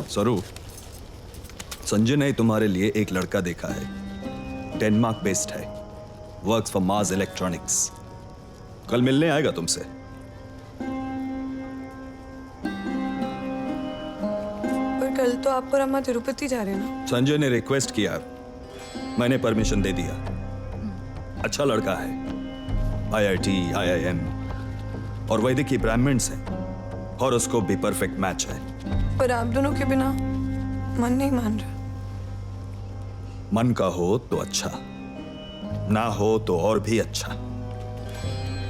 स्वरूप, संजय ने तुम्हारे लिए एक लड़का देखा है। डेनमार्क बेस्ड है, वर्क्स फॉर मार्स इलेक्ट्रॉनिक्स। कल मिलने आएगा तुमसे। पर कल तो आप और अम्मा तिरुपति जा रहे हैं ना? संजय ने रिक्वेस्ट किया, मैंने परमिशन दे दिया। अच्छा लड़का है, IIT, IIM और वैदिक ब्राह्मण्स है, और उसको भी परफेक्ट मैच है। पर आप दोनों के बिना मन नहीं मान रहा। मन का हो तो अच्छा, ना हो तो और भी अच्छा,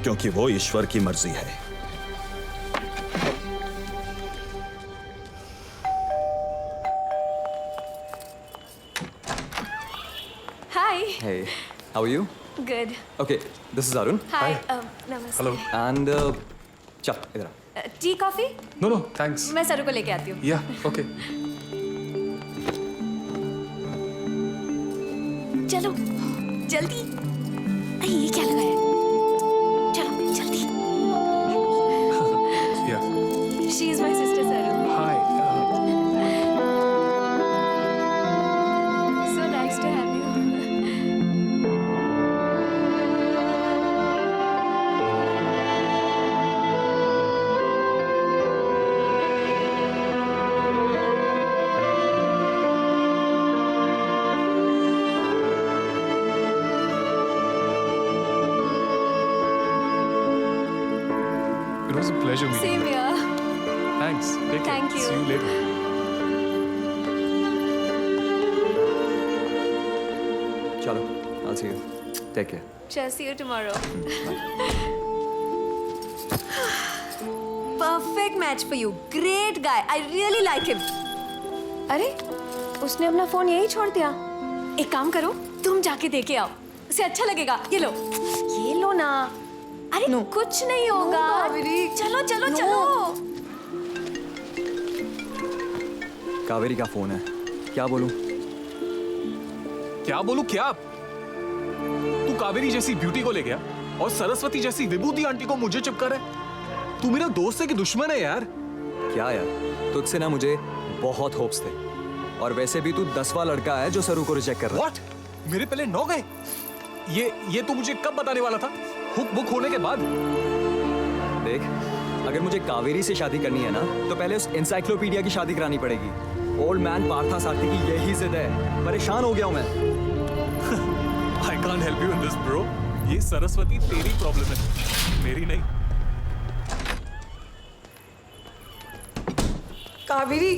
क्योंकि वो ईश्वर की मर्जी है। Hi. Hey, how are you? Good. Okay, this is Arun. Hi. नमस्ते. Hello. And चल इधर आ. Tea coffee? No, thanks. मैं सरू को लेके आती हूँ. Yeah, okay. चलो, जल्दी. अरे ये क्या लगाया? चलो, जल्दी. Yeah. She is my sister Saru. Hi. So nice to have you. It was a pleasure meeting Same you. here. Thanks. Take care. Thank you. See you later. चलो, I'll see you. Take care. Shall see you tomorrow. Perfect match for you. Great guy. I really like him. अरे, उसने अपना phone यही छोड़ दिया. एक काम करो, तुम जाके देखे आओ. उसे अच्छा लगेगा. ये लो ना. अरे No. कुछ नहीं होगा. No, कावेरी. चलो चलो No. चलो. कावेरी का फोन है. क्या बोलूं? क्या बोलूं क्या? तू कावेरी जैसी ब्यूटी को ले गया और सरस्वती जैसी विभूति आंटी को मुझे चिपका रहा है. तू मेरा दोस्त है कि दुश्मन है यार? क्या यार? तुझसे ना मुझे बहुत होप्स थे. और वैसे भी तू 10वां लड़का है जो सरू को रिजेक्ट कर रहा है. What? मेरे पहले 9 गए? ये तू मुझे कब बताने वाला था? हुक बुक होने के बाद? देख, अगर मुझे कावेरी से शादी करनी है ना, तो पहले उस एनसाइक्लोपीडिया की शादी करानी पड़ेगी. ओल्ड मैन पार्था सारथी की यही जिद है. परेशान हो गया हूं मैं. I can't help you in this, bro. ये सरस्वती तेरी प्रॉब्लम है, मेरी नहीं. कावेरी,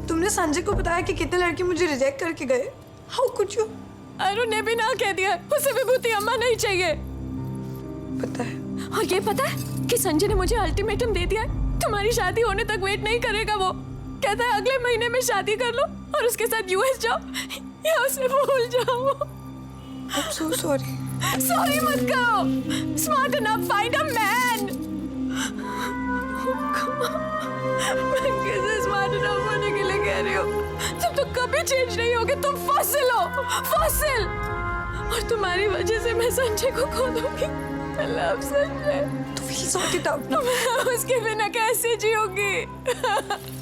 तुमने संजय को बताया कि कितने लड़के मुझे रिजेक्ट करके गए? How could you? अरुण ने भी ना कह दिया. उसे विभूति अम्मा नहीं चाहिए. पता है. और ये पता है कि संजय ने मुझे अल्टीमेटम दे दिया है. तुम्हारी शादी होने तक वेट नहीं करेगा वो. कहता है अगले महीने में शादी कर लो और उसके साथ US जाओ या उसे भूल जाओ. I'm so sorry. सॉरी मत करो. Smart enough, find a man. मैं कैसे स्मार्ट इनफ होने के लिए कह रही हूँ? तुम तो कभी चेंज नहीं होगे. तुम फॉसिल हो, फॉसिल. और तुम्हारी वजह से मैं संजय को खो दूंगी. I love Sanjay. तो please sort it out ना. मैं उसके बिना कैसे जीऊंगी?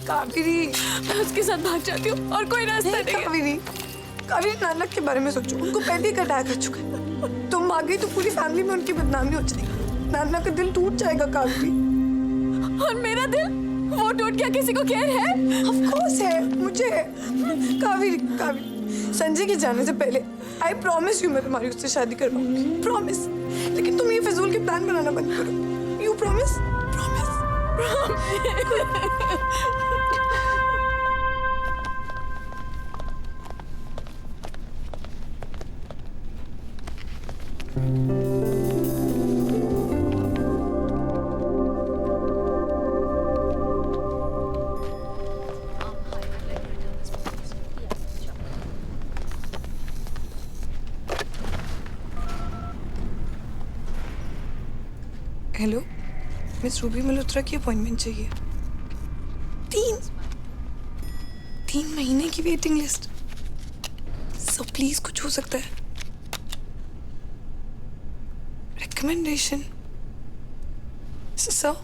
कावेरी. मैं उसके साथ भाग जाती हूँ और कोई रास्ता नहीं नहीं है. कावेरी. कावेरी, नानक के बारे में सोचो. उनको पहले ही कटाया कर चुका है. तुम आ गई तो पूरी फैमिली में उनकी बदनामी हो जाएगी. नाना का दिल टूट जाएगा कावेरी. और मेरा दिल वो टूट गया. किसी को केयर है? Of course है, मुझे. कावेरी, कावेरी, संजय के जाने से पहले I promise you मैं तुम्हारी उससे शादी करवाऊंगी. Promise. लेकिन तुम ये फिजूल के प्लान बनाना बंद करो. You promise? Promise. Hello, miss Ruby Malhotra की अपॉइंटमेंट चाहिए. 3 महीने की वेटिंग लिस्ट. सो प्लीज कुछ हो सकता है. Recommendation. Sir.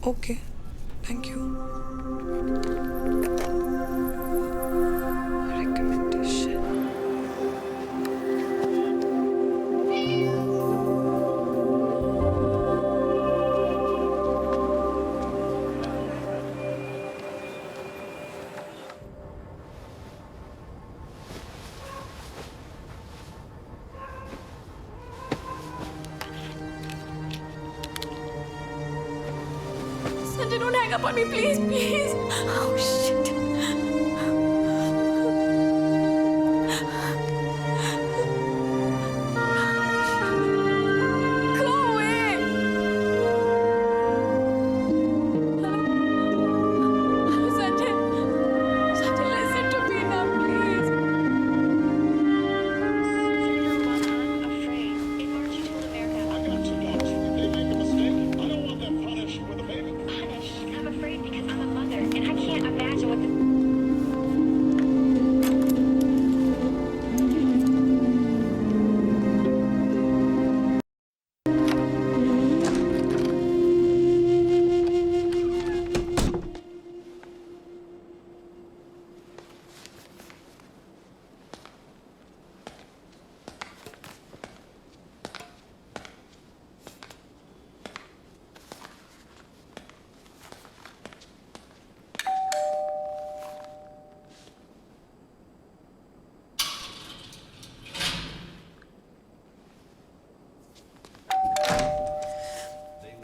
Okay, thank you. Sanjay, don't hang up on me, please, please. Oh shit.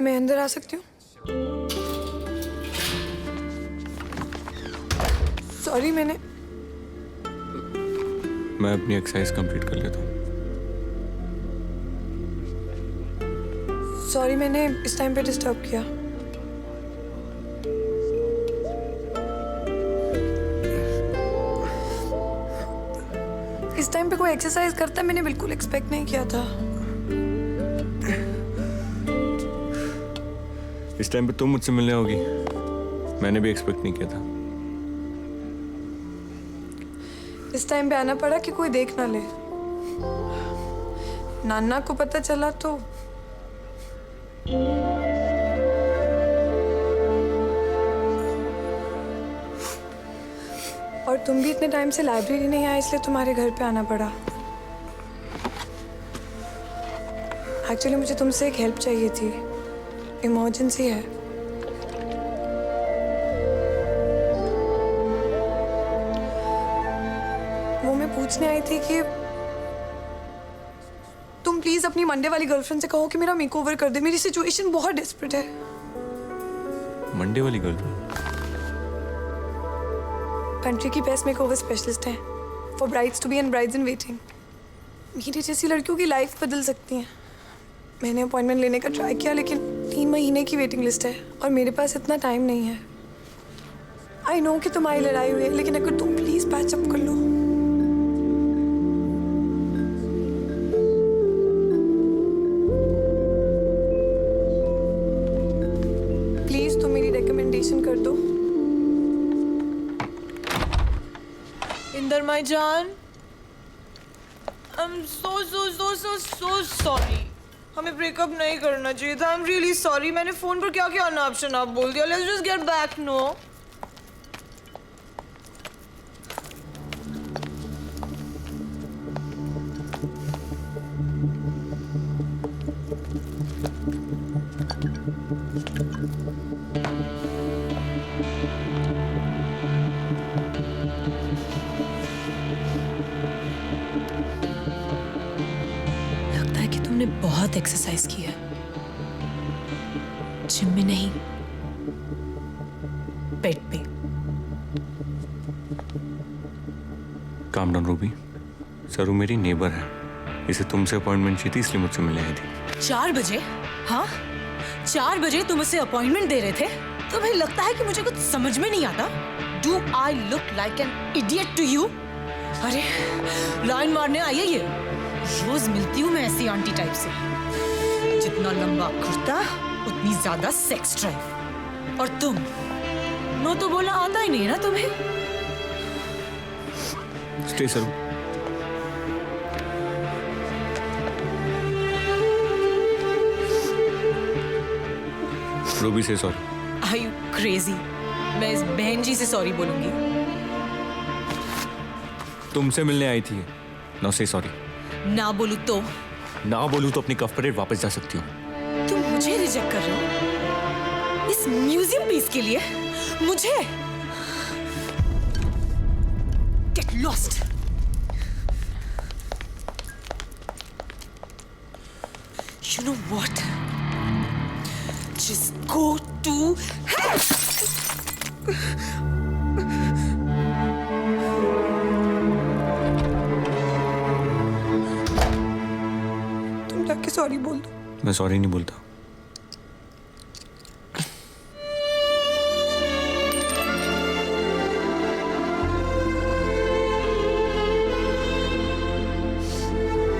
मैं अंदर आ सकती हूँ? सॉरी, मैं अपनी एक्सरसाइज कंप्लीट कर लेता हूँ। सॉरी मैंने इस टाइम पे डिस्टर्ब किया। इस टाइम पे कोई एक्सरसाइज करता मैंने बिल्कुल एक्सपेक्ट नहीं किया था। इस टाइम पे तुम मुझसे मिलने होगी, मैंने भी एक्सपेक्ट नहीं किया था। इस टाइम पे आना पड़ा कि कोई देख ना ले। नाना को पता चला तो और तुम भी इतने टाइम से लाइब्रेरी नहीं आए इसलिए तुम्हारे घर पे आना पड़ा। एक्चुअली मुझे तुमसे एक हेल्प चाहिए थी, इमरजेंसी है। वो मैं पूछने आई थी कि तुम प्लीज अपनी मंडे वाली गर्लफ्रेंड से कहो कि मेरा मेकओवर कर दे। मेरी सिचुएशन बहुत डेस्परेट है। मंडे वाली गर्लफ्रेंड? कंट्री की बेस्ट मेकओवर स्पेशलिस्ट हैं for brides to be and brides in waiting. मेरी जैसी लड़कियों की लाइफ बदल सकती हैं। मैंने अपॉइंटमेंट लेने का ट्राई किया लेकिन 3 महीने की वेटिंग लिस्ट है और मेरे पास इतना टाइम नहीं है। आई नो कि तुम्हारी लड़ाई हुई है लेकिन अगर तुम प्लीज पैच अप कर लो। प्लीज तुम मेरी रिकमेंडेशन कर दो। इंदर माई जान, आई एम so sorry. हमें ब्रेकअप नहीं करना चाहिए था। I am really sorry. मैंने फोन पर क्या क्या अनाप शनाप बोल दिया। Let's just get back. No, तुमने बहुत एक्सरसाइज की है, जिम में नहीं, बेड पे। काम डाउन रूबी, सरू मेरी नेबर है, इसे तुमसे अपॉइंटमेंट चाहिए थी इसलिए मुझसे मिलने आई थी। 4 बजे? हाँ, 4 बजे तुम उसे अपॉइंटमेंट दे रहे थे? तुम्हें लगता है कि मुझे कुछ समझ में नहीं आता? Do I look like an idiot to you? अरे लाइन मारने आई है ये। रोज मिलती हूँ मैं ऐसी आंटी टाइप से। जितना लंबा कुर्ता उतनी ज्यादा सेक्स ड्राइव। और तुम नो तो बोला आता ही नहीं ना तुम्हें। स्टे सरू। रूबी से सॉरी। Are you crazy? मैं इस बहन जी से सॉरी बोलूंगी। तुमसे मिलने आई थी, नो से सॉरी। ना बोलूं तो? ना बोलूं तो अपनी कफ परेड वापस जा सकती हूँ। तुम मुझे रिजेक्ट कर रहे हो इस म्यूजियम पीस के लिए? मुझे? Get lost. You know what? Just go to hell! तुम जाके सॉरी बोल दो। मैं सॉरी नहीं बोलता।